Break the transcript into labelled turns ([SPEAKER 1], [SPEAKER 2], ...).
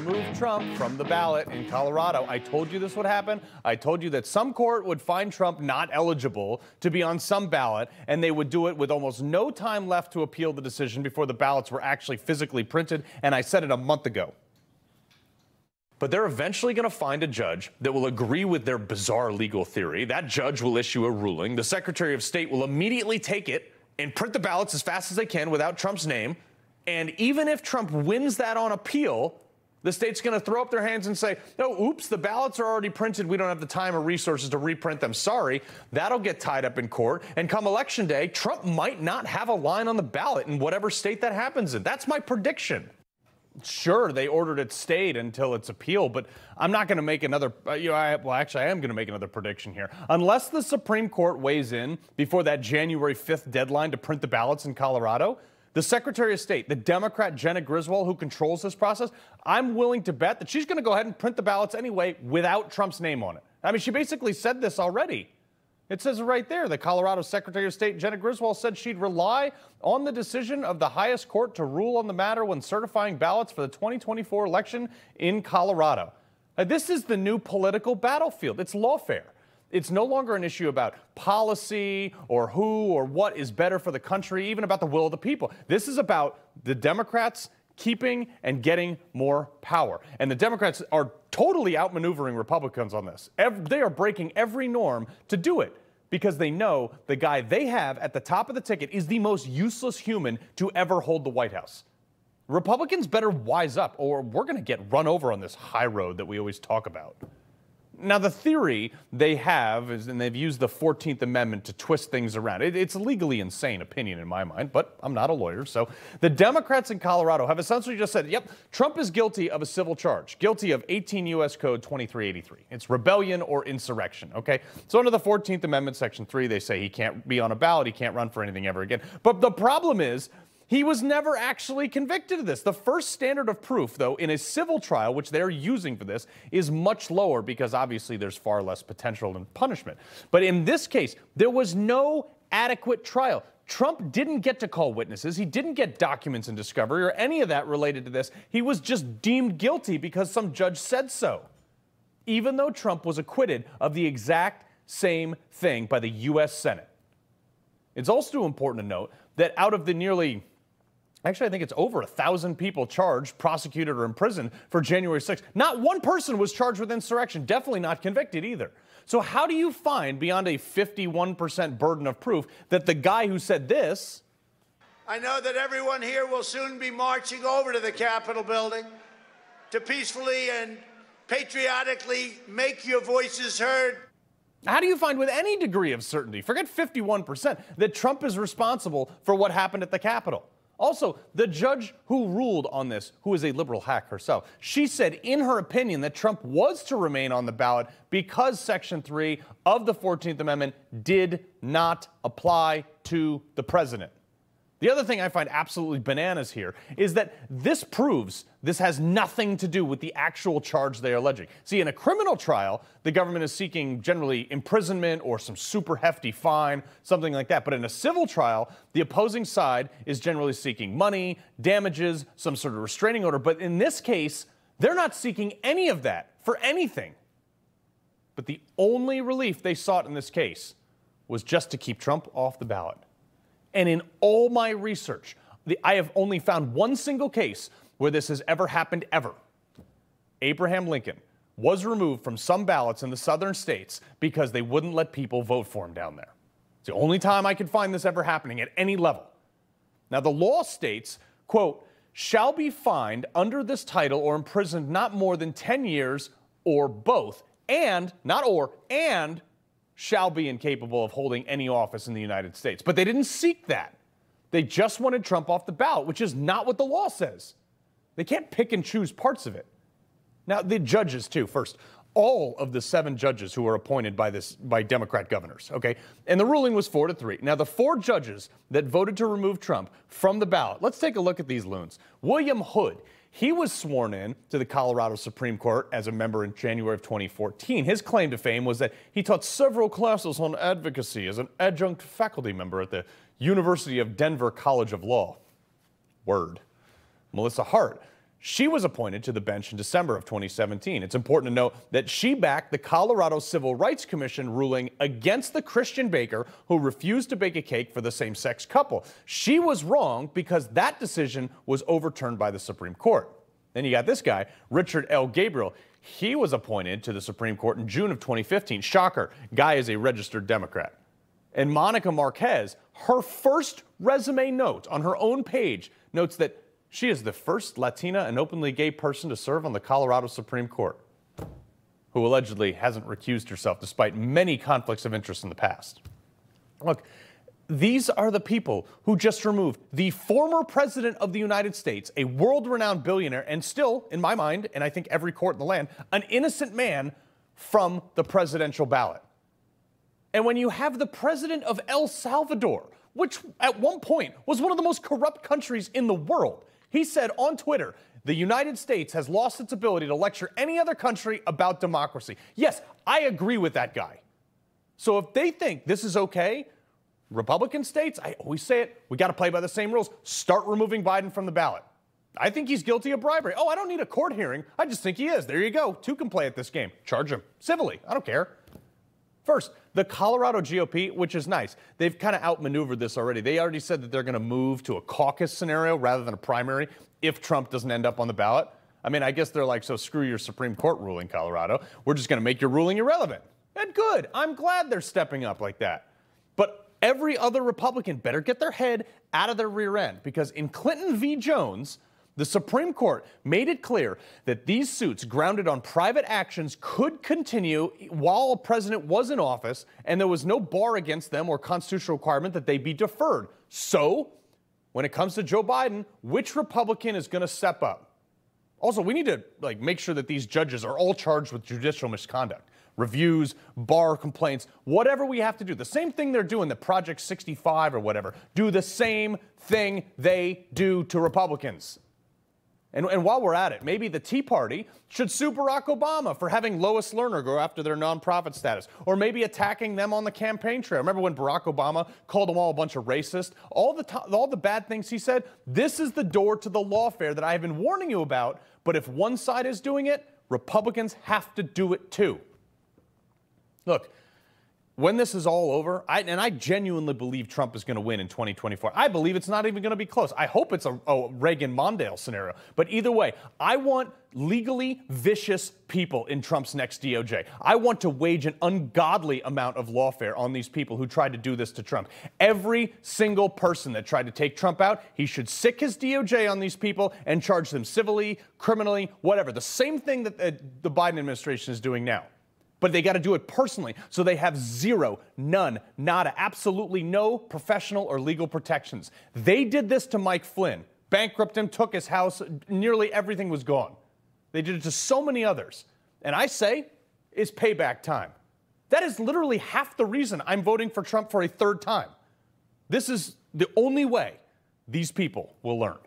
[SPEAKER 1] remove Trump from the ballot in Colorado. I told you this would happen. I told you that some court would find Trump not eligible to be on some ballot, and they would do it with almost no time left to appeal the decision before the ballots were actually physically printed, and I said it a month ago. But they're eventually going to find a judge that will agree with their bizarre legal theory. That judge will issue a ruling. The Secretary of State will immediately take it and print the ballots as fast as they can without Trump's name. And even if Trump wins that on appeal, the state's going to throw up their hands and say, oh, oops, the ballots are already printed. We don't have the time or resources to reprint them. Sorry. That'll get tied up in court. And come election day, Trump might not have a line on the ballot in whatever state that happens in. That's my prediction. Sure, they ordered it stayed until its appeal, but I'm not going to make another, I am going to make another prediction here. Unless the Supreme Court weighs in before that January 5th deadline to print the ballots in Colorado, the Secretary of State, the Democrat Jenna Griswold, who controls this process, I'm willing to bet that she's going to go ahead and print the ballots anyway without Trump's name on it. I mean, she basically said this already. It says right there, the Colorado Secretary of State, Jenna Griswold, said she'd rely on the decision of the highest court to rule on the matter when certifying ballots for the 2024 election in Colorado. This is the new political battlefield. It's lawfare. It's no longer an issue about policy or who or what is better for the country, even about the will of the people. This is about the Democrats keeping and getting more power. And the Democrats are totally outmaneuvering Republicans on this. They are breaking every norm to do it because they know the guy they have at the top of the ticket is the most useless human to ever hold the White House. Republicans better wise up or we're going to get run over on this high road that we always talk about. Now, the theory they have is, and they've used the 14th Amendment to twist things around. It's a legally insane opinion in my mind, but I'm not a lawyer. So the Democrats in Colorado have essentially just said, yep, Trump is guilty of a civil charge, guilty of 18 U.S. Code 2383. It's rebellion or insurrection, okay? So under the 14th Amendment, Section 3, they say he can't be on a ballot, he can't run for anything ever again. But the problem is, he was never actually convicted of this. The first standard of proof, though, in a civil trial, which they're using for this, is much lower because obviously there's far less potential in punishment. But in this case, there was no adequate trial. Trump didn't get to call witnesses. He didn't get documents in discovery or any of that related to this. He was just deemed guilty because some judge said so, even though Trump was acquitted of the exact same thing by the U.S. Senate. It's also important to note that out of the nearly actually, I think it's over 1,000 people charged, prosecuted, or imprisoned for January 6th. Not one person was charged with insurrection, definitely not convicted either. So how do you find, beyond a 51% burden of proof, that the guy who said this...
[SPEAKER 2] I know that everyone here will soon be marching over to the Capitol building to peacefully and patriotically make your voices heard.
[SPEAKER 1] How do you find with any degree of certainty, forget 51%, that Trump is responsible for what happened at the Capitol? Also, the judge who ruled on this, who is a liberal hack herself, she said in her opinion that Trump was to remain on the ballot because Section 3 of the 14th Amendment did not apply to the president. The other thing I find absolutely bananas here is that this proves this has nothing to do with the actual charge they are alleging. See, in a criminal trial, the government is seeking generally imprisonment or some super hefty fine, something like that. But in a civil trial, the opposing side is generally seeking money, damages, some sort of restraining order. But in this case, they're not seeking any of that for anything. But the only relief they sought in this case was just to keep Trump off the ballot. And in all my research, I have only found one single case where this has ever happened ever. Abraham Lincoln was removed from some ballots in the southern states because they wouldn't let people vote for him down there. It's the only time I could find this ever happening at any level. Now, the law states, quote, shall be fined under this title or imprisoned not more than 10 years or both, and, not or, and, shall be incapable of holding any office in the United States. But they didn't seek that. They just wanted Trump off the ballot, which is not what the law says. They can't pick and choose parts of it. Now, the judges, too, first. All of the 7 judges who were appointed by Democrat governors, okay? And the ruling was 4-3. Now, the 4 judges that voted to remove Trump from the ballot, let's take a look at these loons. William Hood. He was sworn in to the Colorado Supreme Court as a member in January of 2014. His claim to fame was that he taught several classes on advocacy as an adjunct faculty member at the University of Denver College of Law. Word. Melissa Hart. She was appointed to the bench in December of 2017. It's important to note that she backed the Colorado Civil Rights Commission ruling against the Christian baker who refused to bake a cake for the same-sex couple. She was wrong because that decision was overturned by the Supreme Court. Then you got this guy, Richard L. Gabriel. He was appointed to the Supreme Court in June of 2015. Shocker, guy is a registered Democrat. And Monica Marquez, her first resume note on her own page notes that she is the first Latina and openly gay person to serve on the Colorado Supreme Court, who allegedly hasn't recused herself despite many conflicts of interest in the past. Look, these are the people who just removed the former president of the United States, a world-renowned billionaire, and still, in my mind, and I think every court in the land, an innocent man from the presidential ballot. And when you have the president of El Salvador, which at one point was one of the most corrupt countries in the world, he said on Twitter, the United States has lost its ability to lecture any other country about democracy. Yes, I agree with that guy. So if they think this is okay, Republican states, I always say it, we got to play by the same rules. Start removing Biden from the ballot. I think he's guilty of bribery. Oh, I don't need a court hearing. I just think he is. There you go. Two can play at this game. Charge him civilly. I don't care. First, the Colorado GOP, which is nice, they've kind of outmaneuvered this already. They already said that they're going to move to a caucus scenario rather than a primary if Trump doesn't end up on the ballot. I mean, I guess they're like, so screw your Supreme Court ruling, Colorado. We're just going to make your ruling irrelevant. And good. I'm glad they're stepping up like that. But every other Republican better get their head out of their rear end, because in Clinton v. Jones, the Supreme Court made it clear that these suits grounded on private actions could continue while a president was in office, and there was no bar against them or constitutional requirement that they be deferred. So, when it comes to Joe Biden, which Republican is going to step up? Also, we need to make sure that these judges are all charged with judicial misconduct. Reviews, bar complaints, whatever we have to do. The same thing they're doing, the Project 65 or whatever. Do the same thing they do to Republicans. And while we're at it, maybe the Tea Party should sue Barack Obama for having Lois Lerner go after their nonprofit status, or maybe attacking them on the campaign trail. Remember when Barack Obama called them all a bunch of racists? All the bad things he said? This is the door to the lawfare that I have been warning you about, but if one side is doing it, Republicans have to do it too. Look, when this is all over, I genuinely believe Trump is going to win in 2024. I believe it's not even going to be close. I hope it's a Reagan-Mondale scenario. But either way, I want legally vicious people in Trump's next DOJ. I want to wage an ungodly amount of lawfare on these people who tried to do this to Trump. Every single person that tried to take Trump out, he should sick his DOJ on these people and charge them civilly, criminally, whatever. The same thing that the Biden administration is doing now. But they got to do it personally, so they have zero, none, nada, absolutely no professional or legal protections. They did this to Mike Flynn, bankrupted him, took his house, nearly everything was gone. They did it to so many others. And I say, it's payback time. That is literally half the reason I'm voting for Trump for a third time. This is the only way these people will learn.